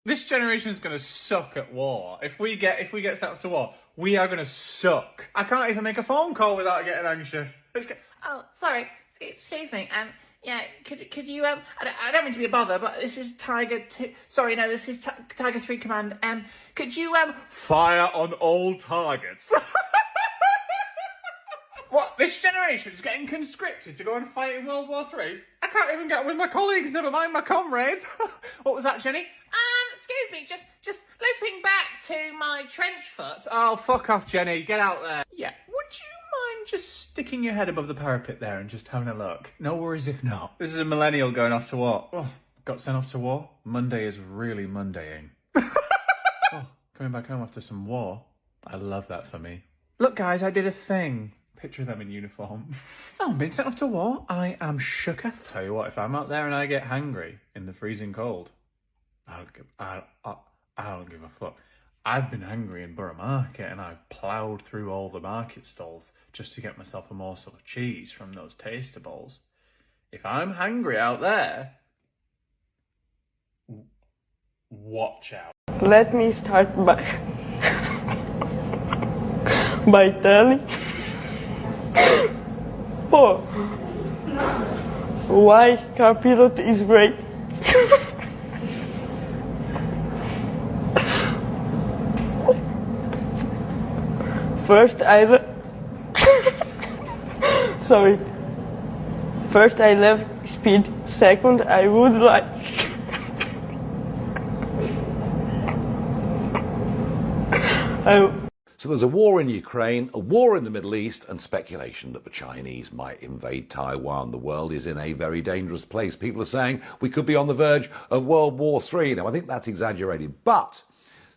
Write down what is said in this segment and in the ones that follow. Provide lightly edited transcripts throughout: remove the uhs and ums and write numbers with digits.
This generation is going to suck at war. If we get sent off to war, we are going to suck. I can't even make a phone call without getting anxious. Oh, sorry. Excuse me. Yeah, could you, I don't mean to be a bother, but this is Tiger 2. Sorry, no, this is Tiger 3 Command. Could you, fire on all targets. What? This generation's getting conscripted to go and fight in World War III? I can't even get on with my colleagues, never mind my comrades. What was that, Jenny? Excuse me, just looping back to my trench foot. Oh, fuck off, Jenny. Get out there. Yeah. Would you mind just sticking your head above the parapet there and just having a look? No worries if not. This is a millennial going off to war. Oh, got sent off to war? Monday is really Mondaying. Oh, coming back home after some war. I love that for me. Look, guys, I did a thing. Picture them in uniform. Oh, I'm being sent off to war. I am shooketh. Tell you what, if I'm out there and I get hangry in the freezing cold, I don't give a fuck. I've been hungry in Borough Market and I've ploughed through all the market stalls just to get myself a morsel of cheese from those taster balls. If I'm hungry out there, watch out. Let me start by telling why car pilot is great. First, I love speed. Second, I would like. So there's a war in Ukraine, a war in the Middle East, and speculation that the Chinese might invade Taiwan. The world is in a very dangerous place. People are saying we could be on the verge of World War III. Now, I think that's exaggerated, but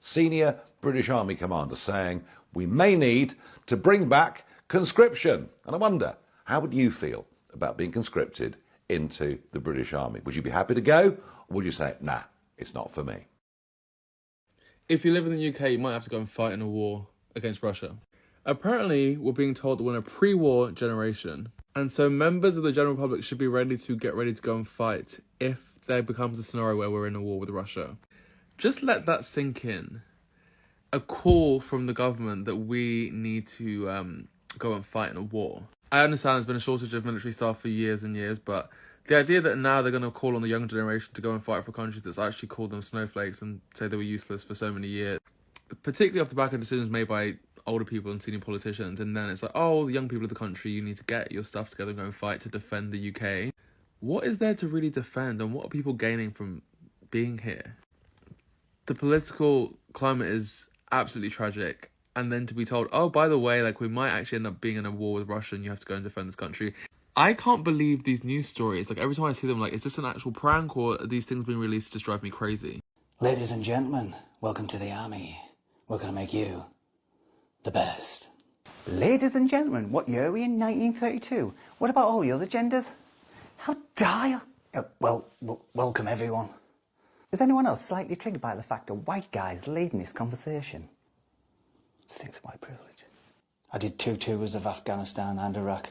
senior British Army commander saying we may need to bring back conscription. And I wonder, how would you feel about being conscripted into the British Army? Would you be happy to go, or would you say, nah, it's not for me? If you live in the UK, you might have to go and fight in a war against Russia. Apparently, we're being told that we're in a pre-war generation, and so members of the general public should be ready to go and fight if there becomes a scenario where we're in a war with Russia. Just let that sink in. A call from the government that we need to go and fight in a war. I understand there's been a shortage of military staff for years and years, but the idea that now they're going to call on the younger generation to go and fight for a country that's actually called them snowflakes and say they were useless for so many years, particularly off the back of decisions made by older people and senior politicians, and then it's like, oh, the young people of the country, you need to get your stuff together and go and fight to defend the UK. What is there to really defend, and what are people gaining from being here? The political climate is absolutely tragic, and then to be told, oh, by the way, like, we might actually end up being in a war with Russia and you have to go and defend this country. I can't believe these news stories. Like, every time I see them, like, is this an actual prank, or are these things being released to just drive me crazy? Ladies and gentlemen, welcome to the army. We're going to make you the best. Ladies and gentlemen, what year are we in? 1932? What about all the other genders? How dire! Welcome everyone. Is anyone else slightly triggered by the fact of white guys leading this conversation? Stinks of white privilege. I did 2 tours of Afghanistan and Iraq.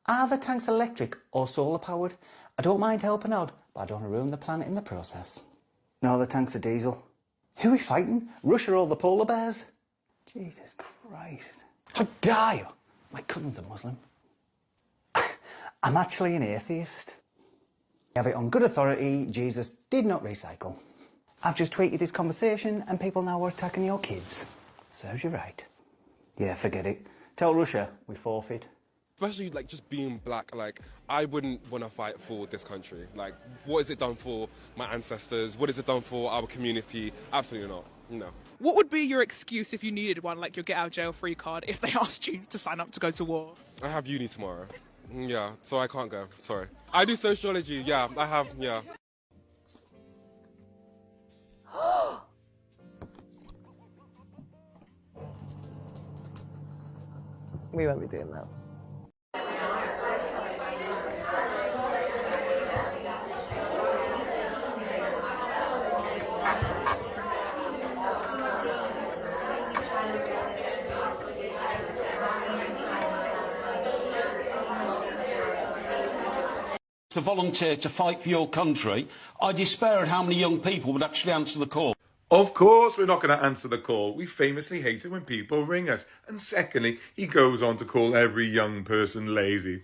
Are the tanks electric or solar powered? I don't mind helping out, but I don't want to ruin the planet in the process. No, the tanks are diesel. Who are we fighting? Russia or the polar bears? Jesus Christ. How dare you? My cousin's a Muslim. I'm actually an atheist. I have it on good authority, Jesus did not recycle. I've just tweeted this conversation and people now are attacking your kids. Serves you right. Yeah, forget it. Tell Russia we forfeit. Especially, like, just being black, like, I wouldn't want to fight for this country. Like, what has it done for my ancestors? What has it done for our community? Absolutely not. No. What would be your excuse if you needed one, like your get out of jail free card, if they asked you to sign up to go to war? I have uni tomorrow. Yeah, so I can't go. Sorry. I do sociology. Yeah, I have, yeah. We won't be doing that. to volunteer to fight for your country, I despair at how many young people would actually answer the call. Of course we're not going to answer the call. We famously hate it when people ring us. And secondly, he goes on to call every young person lazy.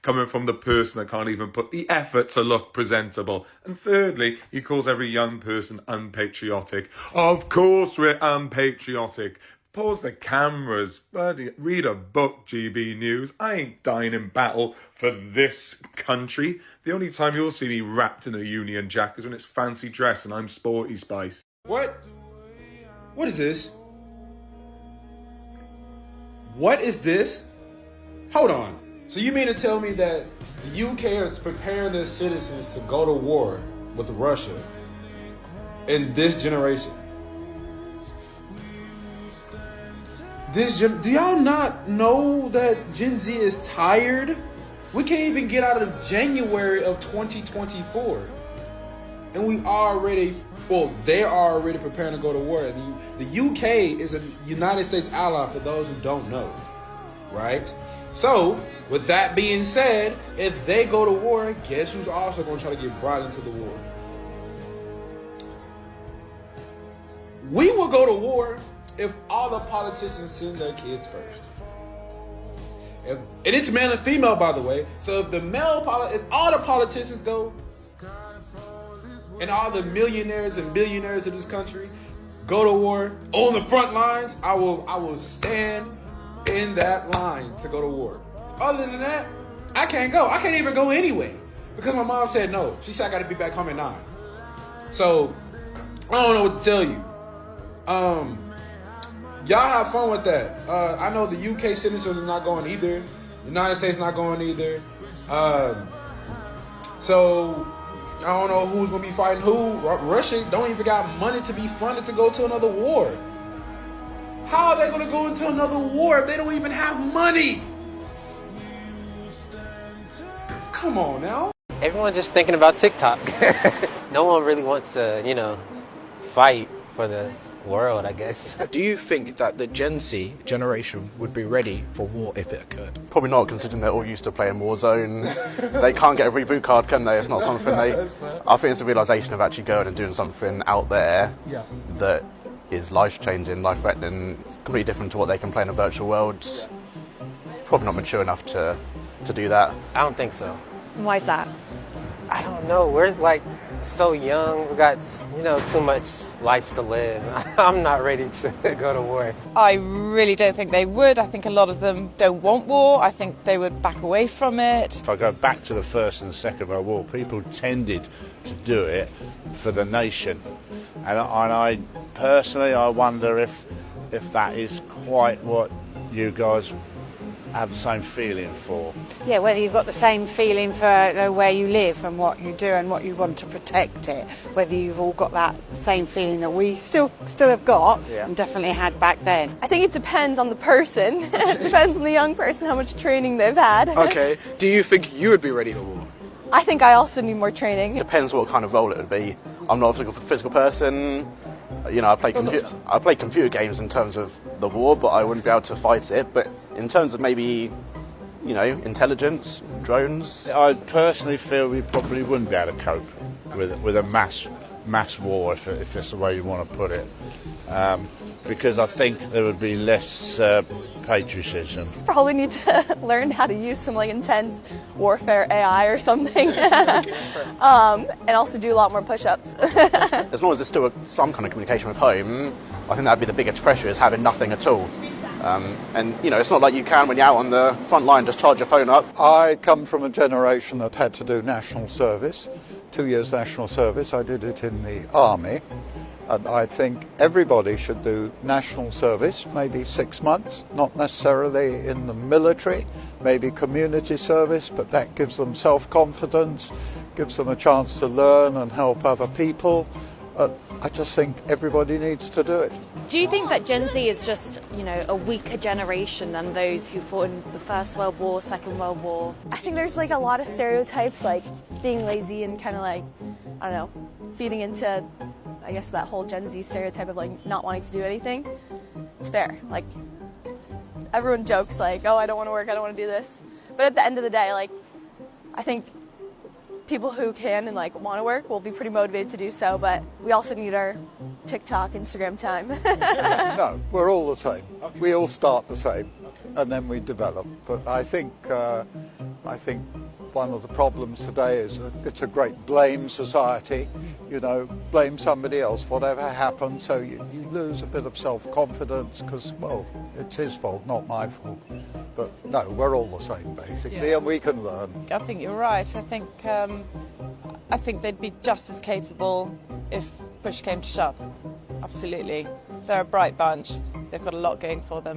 Coming from the person that can't even put the effort to look presentable. And thirdly, he calls every young person unpatriotic. Of course we're unpatriotic. Pause the cameras. Bloody read a book, GB News. I ain't dying in battle for this country. The only time you'll see me wrapped in a Union Jack is when it's fancy dress and I'm Sporty Spice. What? What is this? What is this? Hold on. So you mean to tell me that the UK is preparing their citizens to go to war with Russia in this generation? Do y'all not know that Gen Z is tired? We can't even get out of January of 2024. And they're already preparing to go to war. The UK is a United States ally for those who don't know, right? So, with that being said, if they go to war, guess who's also going to try to get brought into the war? We will go to war if all the politicians send their kids first. And it's male and female, by the way. So if all the politicians go, and all the millionaires and billionaires of this country go to war on the front lines, I will stand in that line to go to war. Other than that, I can't go. I can't even go anyway because my mom said no. She said I got to be back home at 9. So I don't know what to tell you. Y'all have fun with that. I know the UK citizens are not going either. The United States not going either. So I don't know who's going to be fighting who. Russia don't even got money to be funded to go to another war. How are they going to go into another war if they don't even have money? Come on now. Everyone's just thinking about TikTok. No one really wants to, fight for the world, I guess. Do you think that the Gen Z generation would be ready for war if it occurred? Probably not, considering they're all used to playing Warzone. They can't get a reboot card, can they? It's not something I think it's the realisation of actually going and doing something out there that is life-changing, life-threatening. It's completely different to what they can play in a virtual world. Probably not mature enough to do that. I don't think so. Why is that? I don't know. We're so young. We got too much life to live. I'm not ready to go to war. I really don't think they would. I think a lot of them don't want war. I think they would back away from it. If I go back to the First and Second World War, people tended to do it for the nation, and I personally wonder if that is quite what you guys have the same feeling for. Yeah, whether you've got the same feeling for where you live and what you do and what you want to protect it, whether you've all got that same feeling that we still have got and definitely had back then. I think it depends on the person. It depends on the young person, how much training they've had. Okay, do you think you would be ready for war? I think I also need more training. Depends what kind of role it would be. I'm not a physical person. I play computer games in terms of the war, but I wouldn't be able to fight it. But in terms of maybe, intelligence, drones. I personally feel we probably wouldn't be able to cope with a mass war, if that's the way you want to put it, because I think there would be less patriotism. Probably need to learn how to use some intense warfare AI or something, and also do a lot more push-ups. As long as there's still some kind of communication with home, I think that'd be the biggest pressure, is having nothing at all. And it's not like you can, when you're out on the front line, just charge your phone up. I come from a generation that had to do national service, 2 years national service. I did it in the army, and I think everybody should do national service, maybe 6 months, not necessarily in the military, maybe community service, but that gives them self-confidence, gives them a chance to learn and help other people. I just think everybody needs to do it. Do you think that Gen Z is just, a weaker generation than those who fought in the First World War, Second World War? I think there's a lot of stereotypes, being lazy and kind of I don't know, feeding into, I guess, that whole Gen Z stereotype of not wanting to do anything. It's fair. Everyone jokes oh, I don't want to work, I don't want to do this. But at the end of the day, I think people who can and like want to work will be pretty motivated to do so, but we also need our TikTok, Instagram time. No, we're all the same. We all start the same, and then we develop. But I think one of the problems today is that it's a great blame society. You know, blame somebody else, whatever happens. So you lose a bit of self-confidence because, well, it's his fault, not my fault. But no, we're all the same basically, and we can learn. I think you're right. I think they'd be just as capable if push came to shove. Absolutely. They're a bright bunch. They've got a lot going for them.